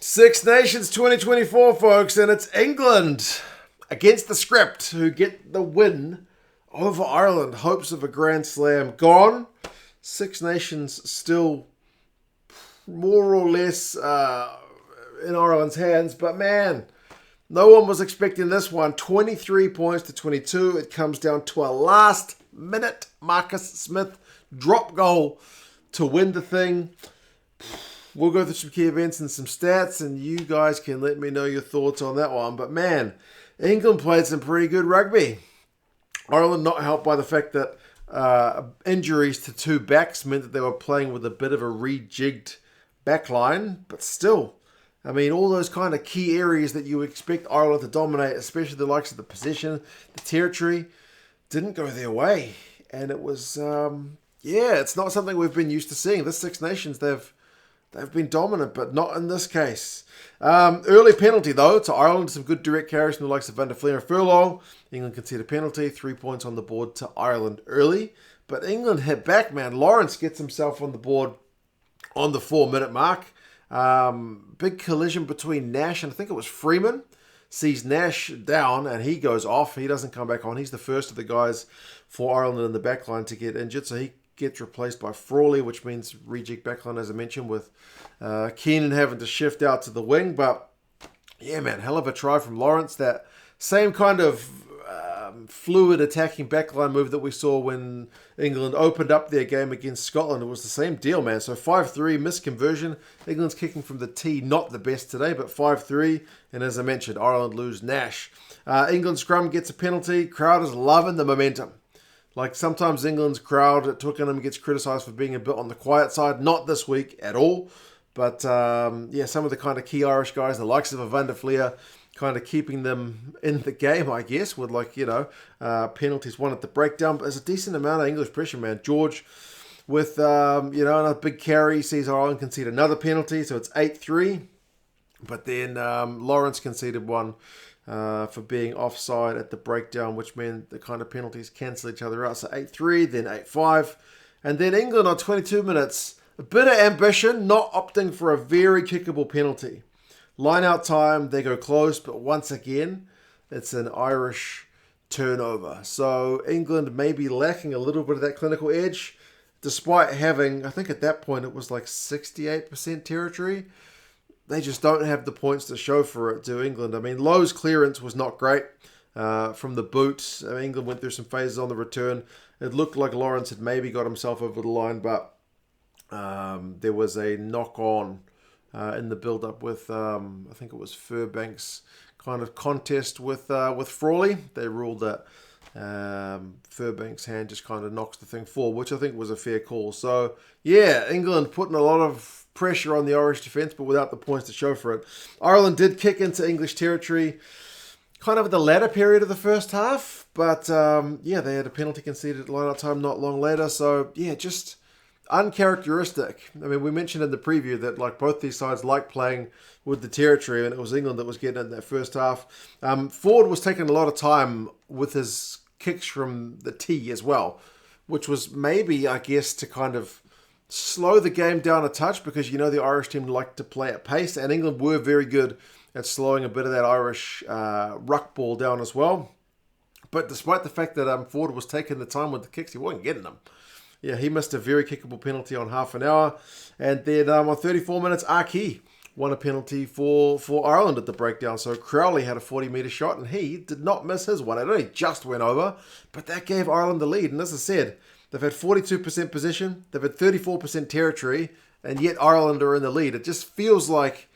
Six Nations 2024, folks, and it's England against the script who get the win over Ireland. Hopes of a Grand Slam gone. Six Nations still more or less in Ireland's hands, but man, no one was expecting this one. 23 points to 22. It comes down to a last-minute Marcus Smith drop goal to win the thing. We'll go through some key events and some stats, and you guys can let me know your thoughts on that one. But man, England played some pretty good rugby. Ireland not helped by the fact that injuries to two backs meant that they were playing with a bit of a rejigged backline. But still, I mean, all those kind of key areas that you expect Ireland to dominate, especially the likes of the possession, the territory, didn't go their way. And it was, it's not something we've been used to seeing. The Six Nations, they've been dominant, but not in this case. Early penalty, though, to Ireland. Some good direct carries from the likes of Van der Fleer and Furlong. England conceded a penalty. 3 points on the board to Ireland early. But England hit back, man. Lawrence gets himself on the board on the 4-minute mark. Big collision between Nash and I think it was Freeman. Sees Nash down and he goes off. He doesn't come back on. He's the first of the guys for Ireland in the backline to get injured. So he gets replaced by Crowley, which means reject backline, as I mentioned, with Keenan having to shift out to the wing. But yeah, man, hell of a try from Lawrence. That same kind of fluid attacking backline move that we saw when England opened up their game against Scotland. It was the same deal, man. So 5-3, missed conversion. England's kicking from the tee, not the best today, but 5-3. And as I mentioned, Ireland lose Nash. England scrum gets a penalty. Crowd is loving the momentum. Like sometimes England's crowd at Twickenham gets criticised for being a bit on the quiet side. Not this week at all. But some of the kind of key Irish guys, the likes of a Van der Fleer, kind of keeping them in the game, I guess, with penalties won at the breakdown. But there's a decent amount of English pressure, man. George with, a big carry, sees Ireland concede another penalty. So it's 8-3. But then Lawrence conceded one for being offside at the breakdown, which meant the kind of penalties cancel each other out. So 8-3, then 8-5. And then England on 22 minutes, a bit of ambition, not opting for a very kickable penalty. Line out time, they go close, but once again, it's an Irish turnover. So England may be lacking a little bit of that clinical edge, despite having, I think at that point it was like 68% territory. They just don't have the points to show for it, do England. I mean, Lowe's clearance was not great from the boot. England went through some phases on the return. It looked like Lawrence had maybe got himself over the line, but there was a knock-on in the build-up with, I think it was Furbank's kind of contest with Crowley. They ruled that Furbank's hand just kind of knocks the thing forward, which I think was a fair call. So, yeah, England putting a lot of pressure on the Irish defence, but without the points to show for it. Ireland did kick into English territory kind of at the latter period of the first half, but they had a penalty conceded at line-out time not long later. So, yeah, just uncharacteristic. I mean, we mentioned in the preview that like both these sides like playing with the territory, and it was England that was getting it in that first half. Ford was taking a lot of time with his kicks from the tee as well, which was maybe, I guess, to kind of slow the game down a touch, because the Irish team like to play at pace, and England were very good at slowing a bit of that Irish ruck ball down as well. But despite the fact that Ford was taking the time with the kicks, he wasn't getting them. Yeah, he missed a very kickable penalty on half an hour. And then on 34 minutes, Aki won a penalty for Ireland at the breakdown. So Crowley had a 40-metre shot, and he did not miss his one. It only just went over, but that gave Ireland the lead. And as I said, they've had 42% possession, they've had 34% territory, and yet Ireland are in the lead. It just feels like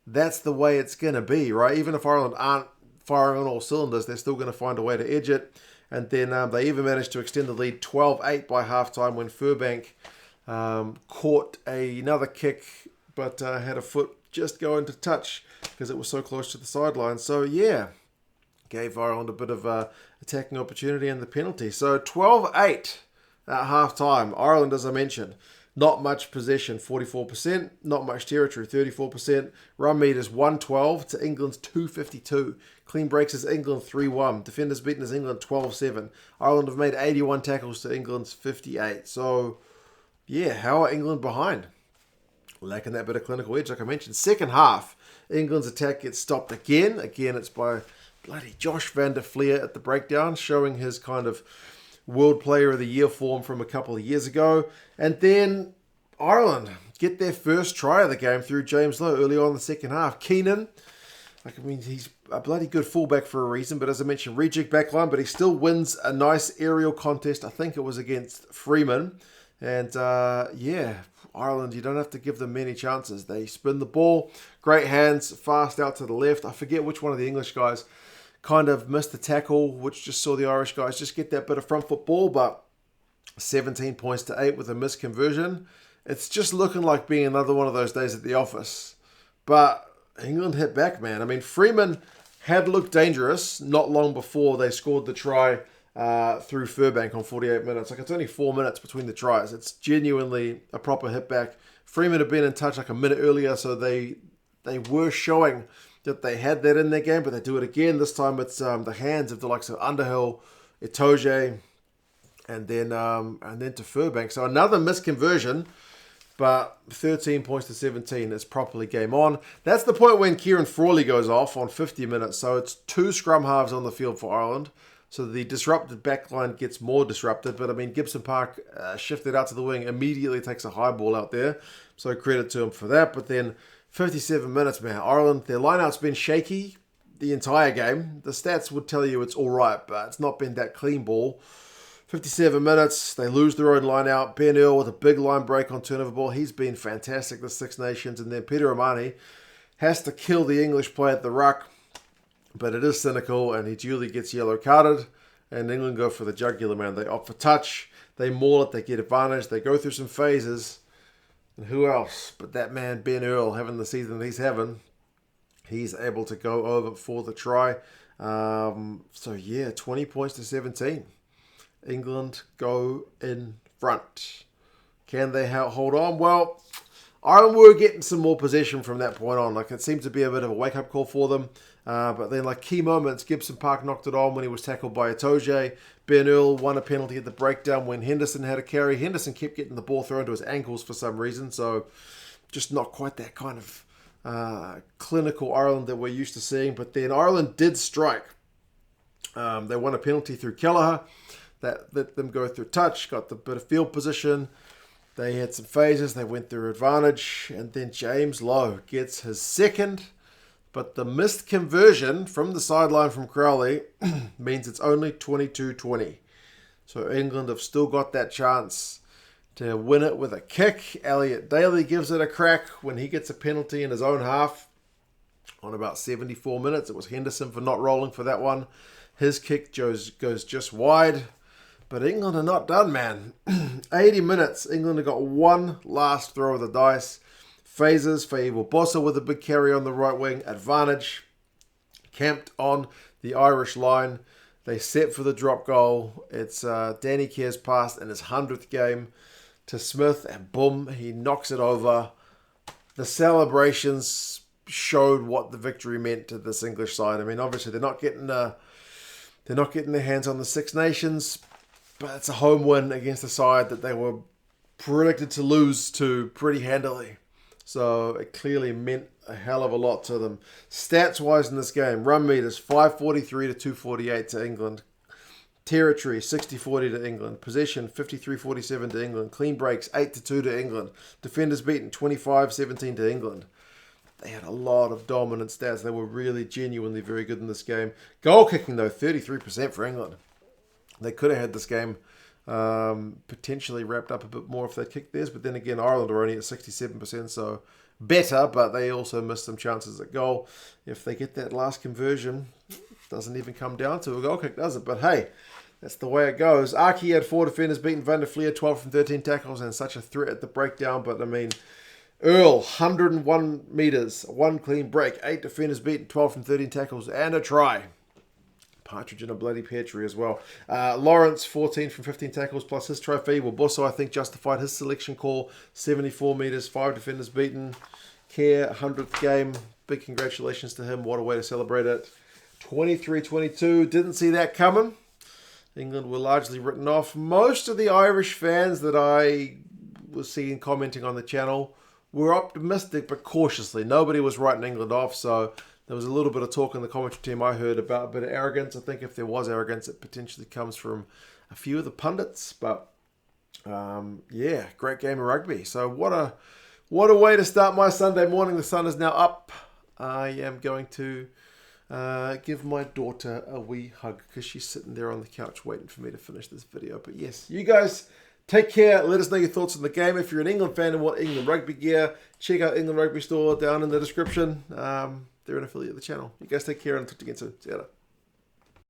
that's the way it's going to be, right? Even if Ireland aren't firing on all cylinders, they're still going to find a way to edge it. And then they even managed to extend the lead 12-8 by halftime when Furbank caught another kick, but had a foot just going to touch because it was so close to the sideline. So, yeah, gave Ireland a bit of attacking opportunity and the penalty. So, 12-8 at halftime. Ireland, as I mentioned, not much possession, 44%. Not much territory, 34%. Run meters, 112 to England's 252. Clean breaks is England 3-1. Defenders beaten is England 12-7. Ireland have made 81 tackles to England's 58. So, yeah, how are England behind? Lacking that bit of clinical edge, like I mentioned. Second half, England's attack gets stopped again. Again, it's by bloody Josh van der Fleer at the breakdown, showing his kind of World Player of the Year form from a couple of years ago. And then Ireland get their first try of the game through James Lowe early on in the second half. Keenan, he's a bloody good fullback for a reason, but as I mentioned, reject backline, but he still wins a nice aerial contest. I think it was against Freeman. And Ireland, you don't have to give them many chances. They spin the ball, great hands, fast out to the left. I forget which one of the English guys kind of missed the tackle, which just saw the Irish guys just get that bit of front foot ball, but 17 points to 8 with a missed conversion. It's just looking like being another one of those days at the office. But England hit back, man. Freeman had looked dangerous not long before they scored the try through Furbank on 48 minutes. It's only 4 minutes between the tries. It's genuinely a proper hit back. Freeman had been in touch like a minute earlier, so they were showing that they had that in their game, but they do it again. This time it's the hands of the likes of Underhill, Itoje, and then to Furbank. So another misconversion, but 13 points to 17 is properly game on. That's the point when Kieran Frawley goes off on 50 minutes. So it's 2 scrum halves on the field for Ireland. So the disrupted backline gets more disrupted. But Gibson-Park shifted out to the wing, immediately takes a high ball out there. So credit to him for that. But then 57 minutes, man. Ireland, their lineout's been shaky the entire game. The stats would tell you it's all right, but it's not been that clean ball. 57 minutes, they lose their own line out. Ben Earl with a big line break on turnover ball. He's been fantastic, the Six Nations. And then Peter O'Mahony has to kill the English play at the ruck, but it is cynical, and he duly gets yellow carded. And England go for the jugular, man. They opt for touch. They maul it. They get advantage. They go through some phases. And who else but that man, Ben Earl, having the season he's having. He's able to go over for the try. 20 points to 17. England go in front. Can they hold on? Well, Ireland were getting some more possession from that point on. It seemed to be a bit of a wake-up call for them. But then, key moments, Gibson-Park knocked it on when he was tackled by Itoje. Ben Earl won a penalty at the breakdown when Henderson had a carry. Henderson kept getting the ball thrown to his ankles for some reason. So, just not quite that kind of clinical Ireland that we're used to seeing. But then Ireland did strike. They won a penalty through Kelleher. That let them go through touch, got the bit of field position. They had some phases, they went through advantage, and then James Lowe gets his second, but the missed conversion from the sideline from Crowley means it's only 22-20. So England have still got that chance to win it with a kick. Elliot Daly gives it a crack when he gets a penalty in his own half on about 74 minutes. It was Henderson for not rolling for that one. His kick goes just wide. But England are not done, man. 80 minutes. England have got one last throw of the dice. Phases. Feyi-Waboso with a big carry on the right wing. Advantage. Camped on the Irish line. They set for the drop goal. It's Danny Keir's pass in his 100th game to Smith. And boom, he knocks it over. The celebrations showed what the victory meant to this English side. Obviously, they're not getting their hands on the Six Nations. But it's a home win against a side that they were predicted to lose to pretty handily. So it clearly meant a hell of a lot to them. Stats-wise in this game, run meters 543 to 248 to England. Territory 60-40 to England. Possession 53-47 to England. Clean breaks 8-2 to England. Defenders beaten 25-17 to England. They had a lot of dominant stats. They were really genuinely very good in this game. Goal kicking though, 33% for England. They could have had this game potentially wrapped up a bit more if they kicked theirs. But then again, Ireland are only at 67%, so better. But they also missed some chances at goal. If they get that last conversion, it doesn't even come down to a goal kick, does it? But hey, that's the way it goes. Aki had 4 defenders beaten. Van der Fleer, 12 from 13 tackles, and such a threat at the breakdown. But Earl, 101 metres, 1 clean break, 8 defenders beaten, 12 from 13 tackles, and a try. Partridge in a bloody pear tree as well. Lawrence, 14 from 15 tackles, plus his try. Feyi-Waboso, I think, justified his selection call. 74 metres, 5 defenders beaten. Keir, 100th game. Big congratulations to him. What a way to celebrate it. 23-22. Didn't see that coming. England were largely written off. Most of the Irish fans that I was seeing commenting on the channel we're optimistic but cautiously. Nobody was writing England off, so there was a little bit of talk in the commentary team I heard about a bit of arrogance. I think if there was arrogance, it potentially comes from a few of the pundits. But yeah, great game of rugby. So what a way to start my Sunday morning. The sun is now up. I am going to give my daughter a wee hug because she's sitting there on the couch waiting for me to finish this video. But yes, you guys take care. Let us know your thoughts on the game. If you're an England fan and want England rugby gear, check out England Rugby Store down in the description. They're an affiliate of the channel. You guys take care and talk to you again soon. See you later.